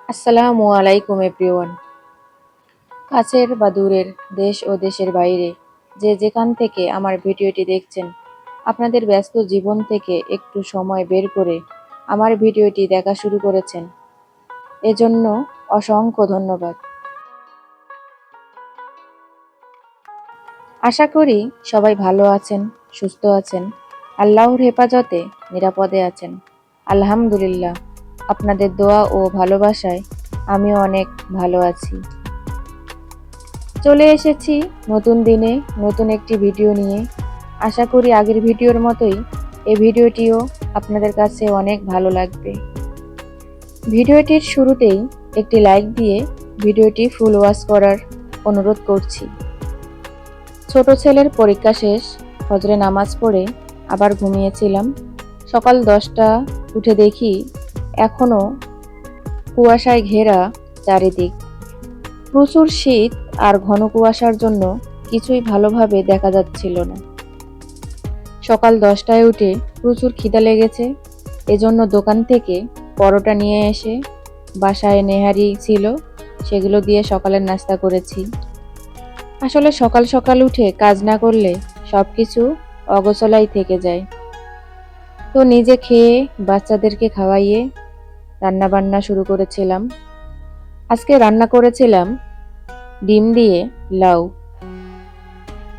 আসসালামু আলাইকুম এভরিওয়ান। কাছের বা দূরের, দেশ ও দেশের বাইরে যে যেখান থেকে আমার ভিডিওটি দেখছেন, আপনাদের ব্যস্ত জীবন থেকে একটু সময় বের করে আমার ভিডিওটি দেখা শুরু করেছেন, এজন্য অসংখ্য ধন্যবাদ। আশা করি সবাই ভালো আছেন, সুস্থ আছেন, আল্লাহর হেফাজতে নিরাপদে আছেন। আলহামদুলিল্লাহ, আপনাদের দোয়া ও ভালোবাসায় আমিও অনেক ভালো আছি। চলে এসেছি নতুন দিনে নতুন একটি ভিডিও নিয়ে। আশা করি আগের ভিডিওর মতোই এই ভিডিওটিও আপনাদের কাছে অনেক ভালো লাগবে। ভিডিওটির শুরুতেই একটি লাইক দিয়ে ভিডিওটি ফুল ওয়াচ করার অনুরোধ করছি। ছোট ছেলের পরীক্ষা শেষ, ফজরে নামাজ পড়ে আবার ঘুমিয়েছিলাম। সকাল 10টা উঠে দেখি এখনো কুয়াশায় ঘেরা চারিদিক। প্রচুর শীত আর ঘন কুয়াশার জন্য কিছুই ভালোভাবে দেখা যাচ্ছিল না। সকাল 10টায় উঠে প্রচুর খিদা লেগেছে, এজন্য দোকান থেকে পরোটা নিয়ে এসে বাসায় নেহারি ছিল, সেগুলো দিয়ে সকালের নাস্তা করেছি। আসলে সকাল সকাল উঠে কাজ না করলে সবকিছু অগোছালাই থেকে যায়। তো নিজে খেয়ে বাচ্চাদেরকে খাওয়াইয়ে রান্না বান্না শুরু করেছিলাম। আজকে রান্না করেছিলাম ডিম দিয়ে লাউ।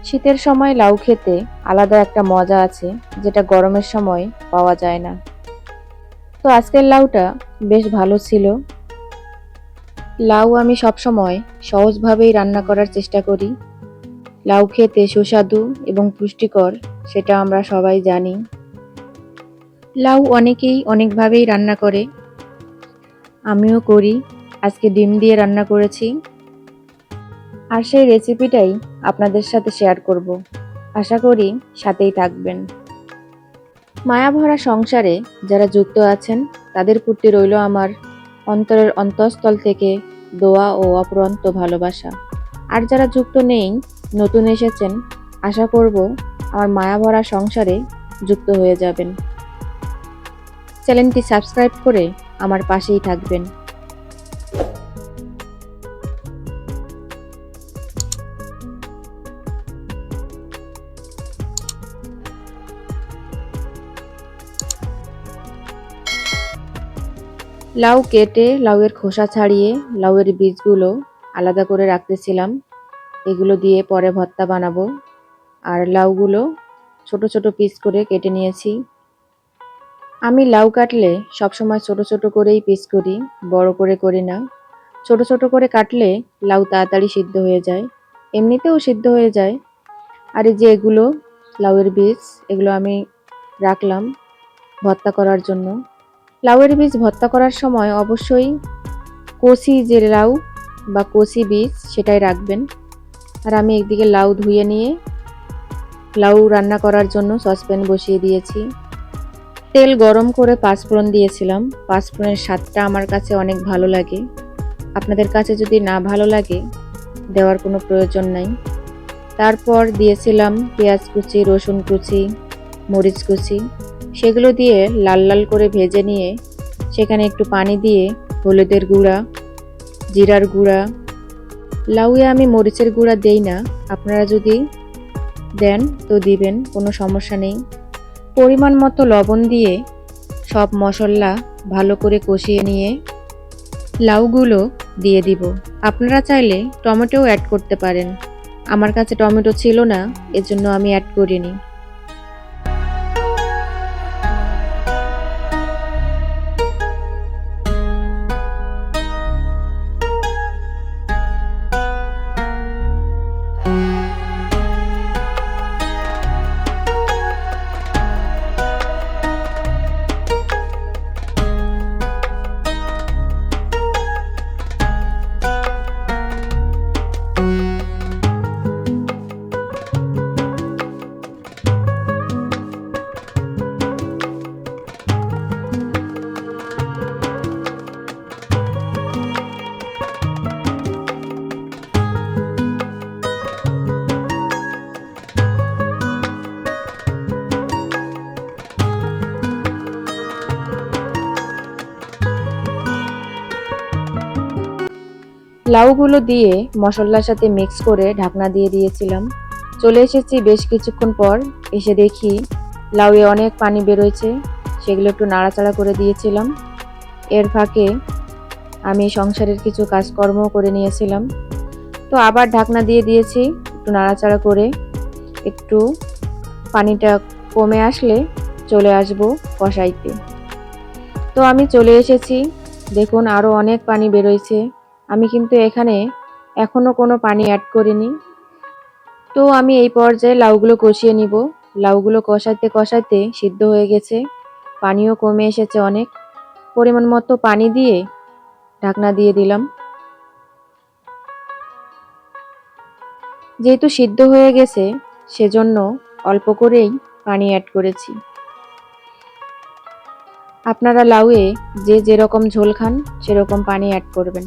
শীতের সময় লাউ খেতে আলাদা একটা মজা আছে, যেটা গরমের সময় পাওয়া যায় না। তো আজকের লাউটা বেশ ভালো ছিল। লাউ আমি সবসময় সহজভাবেই রান্না করার চেষ্টা করি। লাউ খেতে সুস্বাদু এবং পুষ্টিকর, সেটা আমরা সবাই জানি। লাউ অনেকেই অনেকভাবেই রান্না করে, আমিও করি। আজকে ডিম দিয়ে রান্না করেছি, আর সেই রেসিপিটাই আপনাদের সাথে শেয়ার করব। আশা করি সাথেই থাকবেন। মায়াভরা সংসারে যারা যুক্ত আছেন, তাদের প্রতি রইল আমার অন্তরের অন্তঃস্থল থেকে দোয়া ও অপরন্ত ভালোবাসা। আর যারা যুক্ত নেই, নতুন এসেছেন, আশা করব আমার মায়াভরা সংসারে যুক্ত হয়ে যাবেন। চ্যানেলটি সাবস্ক্রাইব করে আমার পাশেই থাকবেন। লাউ কেটে লাউয়ের খোসা ছাড়িয়ে লাউয়ের বীজগুলো আলাদা করে রাখতেছিলাম। এগুলো দিয়ে পরে ভর্তা বানাবো। আর লাউগুলো ছোট ছোট পিস করে কেটে নিয়েছি। আমি লাউ কাটলে সবসময় ছোট ছোট করেই পিস করি, বড় করে করি না। ছোট ছোট করে কাটলে লাউ তাড়াতাড়ি সিদ্ধ হয়ে যায়, এমনিতেও সিদ্ধ হয়ে যায়। আর এই যে এগুলো লাউয়ের বীজ, এগুলো আমি রাখলাম ভর্তা করার জন্য। লাউয়ের বীজ ভর্তা করার সময় অবশ্যই কচি যে লাউ বা কচি বীজ সেটাই রাখবেন। আর আমি একদিকে লাউ ধুয়ে নিয়ে লাউ রান্না করার জন্য সসপ্যান বসিয়ে দিয়েছি। তেল গরম করে পাঁচফোড়ন দিয়েছিলাম। পাঁচফোড়নের স্বাদটা আমার কাছে অনেক ভালো লাগে। আপনাদের কাছে যদি না ভালো লাগে, দেওয়ার কোনো প্রয়োজন নাই। তারপর দিয়েছিলাম পেঁয়াজ কুচি, রসুন কুচি, মরিচ কুচি। সেগুলো দিয়ে লাল লাল করে ভেজে নিয়ে সেখানে একটু পানি দিয়ে হলুদের গুঁড়া, জিরার গুঁড়া, লাউয়ে আমি মরিচের গুঁড়া দেই না, আপনারা যদি দেন তো দিবেন, কোনো সমস্যা নেই। পরিমাণ মতো লবণ দিয়ে সব মশলা ভালো করে কষিয়ে নিয়ে লাউগুলো দিয়ে দিব। আপনারা চাইলে টমেটোও অ্যাড করতে পারেন। আমার কাছে টমেটো ছিল না, এজন্য আমি অ্যাড করিনি। লাউগুলো দিয়ে মশলার সাথে মিক্স করে ঢাকনা দিয়ে দিয়েছিলাম। চলে এসেছি বেশ কিছুক্ষণ পর, এসে দেখি লাউয়ে অনেক পানি বেরোয়েছে। সেগুলো একটু নাড়াচাড়া করে দিয়েছিলাম। এর ফাঁকে আমি সংসারের কিছু কাজকর্ম করে নিয়েছিলাম। তো আবার ঢাকনা দিয়ে দিয়েছি একটু নাড়াচাড়া করে। একটু পানিটা কমে আসলে চলে আসব কষাইতে। তো আমি চলে এসেছি, দেখুন আরও অনেক পানি বেরোইছে। আমি কিন্তু এখানে এখনো কোনো পানি অ্যাড করিনি। তো আমি এই পর্যায়ে লাউগুলো কষিয়ে নিব। লাউগুলো কষাইতে কষাইতে সিদ্ধ হয়ে গেছে, পানিও কমে এসেছে অনেক। পরিমাণ মতো পানি দিয়ে ঢাকনা দিয়ে দিলাম। যেহেতু সিদ্ধ হয়ে গেছে সেজন্য অল্প করেই পানি অ্যাড করেছি। আপনারা লাউয়ে যে যেরকম ঝোল খান সেরকম পানি অ্যাড করবেন।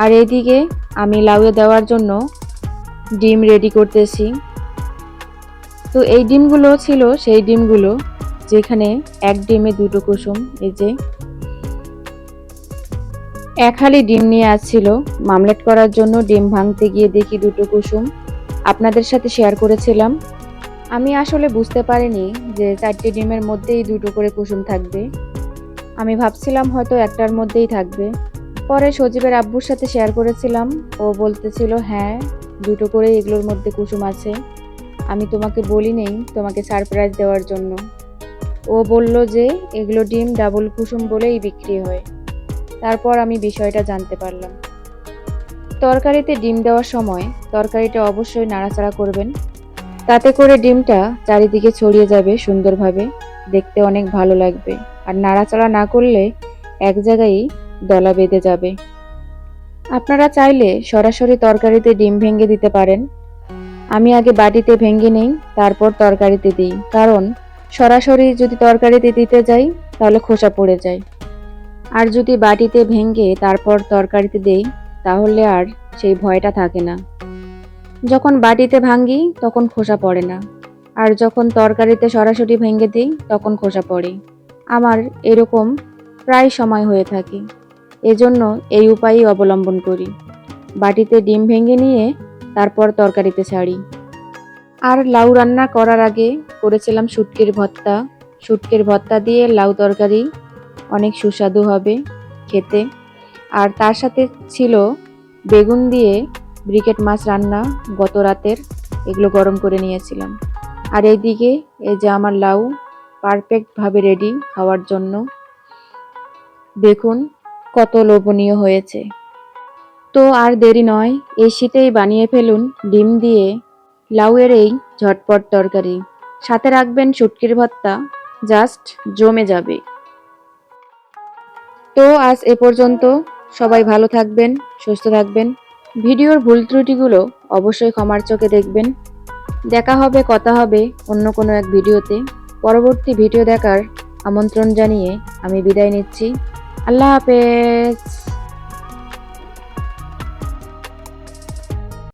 আর এইদিকে আমি লাউয়ে দেওয়ার জন্য ডিম রেডি করতেছি। তো এই ডিমগুলো ছিল সেই ডিমগুলো যেখানে এক ডিমে দুটো কুসুম। এই যে এক হালি ডিম নিয়ে আসছিল, মামলেট করার জন্য ডিম ভাঙতে গিয়ে দেখি দুটো কুসুম। আপনাদের সাথে শেয়ার করেছিলাম। আমি আসলে বুঝতে পারিনি যে 4টি ডিমের মধ্যেই দুটো করে কুসুম থাকবে। আমি ভাবছিলাম হয়তো একটার মধ্যেই থাকবে। পরে সজীবের আব্বুর সাথে শেয়ার করেছিলাম, ও বলতেছিল হ্যাঁ দুটো করে এগুলোর মধ্যে কুসুম আছে, আমি তোমাকে বলি নেই তোমাকে সারপ্রাইজ দেওয়ার জন্য। ও বলল যে এগুলো ডিম ডাবল কুসুম বলেই বিক্রি হয়। তারপর আমি বিষয়টা জানতে পারলাম। তরকারিতে ডিম দেওয়ার সময় তরকারিটা অবশ্যই নাড়াচাড়া করবেন, তাতে করে ডিমটা চারিদিকে ছড়িয়ে যাবে সুন্দরভাবে, দেখতে অনেক ভালো লাগবে। আর নাড়াচাড়া না করলে এক জায়গায় দলা বেঁধে যাবে। আপনারা চাইলে সরাসরি তরকারিতে ডিম ভেঙে দিতে পারেন। আমি আগে বাটিতে ভেঙে নেই, তারপর তরকারিতে দিই, কারণ সরাসরি যদি তরকারিতে দিতে যাই তাহলে খোসা পড়ে যায়। আর যদি বাটিতে ভেঙে তারপর তরকারিতে দেই তাহলে আর সেই ভয়টা থাকে না। যখন বাটিতে ভাঙি তখন খোসা পড়ে না, আর যখন তরকারিতে সরাসরি ভেঙে দিই তখন খোসা পড়ে। আমার এরকম প্রায় সময় হয়ে থাকে, এজন্য এই উপায়ই অবলম্বন করি। বাটিতে ডিম ভেঙে নিয়ে তারপর তরকারিতে ছাড়ি। আর লাউ রান্না করার আগে করেছিলাম শুটকির ভর্তা। শুটকির ভর্তা দিয়ে লাউ তরকারি অনেক সুস্বাদু হবে খেতে। আর তার সাথে ছিল বেগুন দিয়ে ব্রিকেট মাছ রান্না গত রাতের, এগুলো গরম করে নিয়েছিলাম। আর এইদিকে এই যে আমার লাউ পারফেক্টভাবে রেডি খাওয়ার জন্য। দেখুন কত লোভনীয় হয়েছে। তো আর দেরি নয়, এই শীতেই বানিয়ে ফেলুন ডিম দিয়ে লাউয়ের এই ঝটপট তরকারি। সাথে রাখবেন শুটকির ভর্তা, জাস্ট জমে যাবে। তো আজ এ পর্যন্ত, সবাই ভালো থাকবেন, সুস্থ থাকবেন। ভিডিওর ভুল ত্রুটিগুলো অবশ্যই ক্ষমার চোখে দেখবেন। দেখা হবে, কথা হবে অন্য কোনো এক ভিডিওতে। পরবর্তী ভিডিও দেখার আমন্ত্রণ জানিয়ে আমি বিদায় নিচ্ছি। আল্লাহ হাফেজ।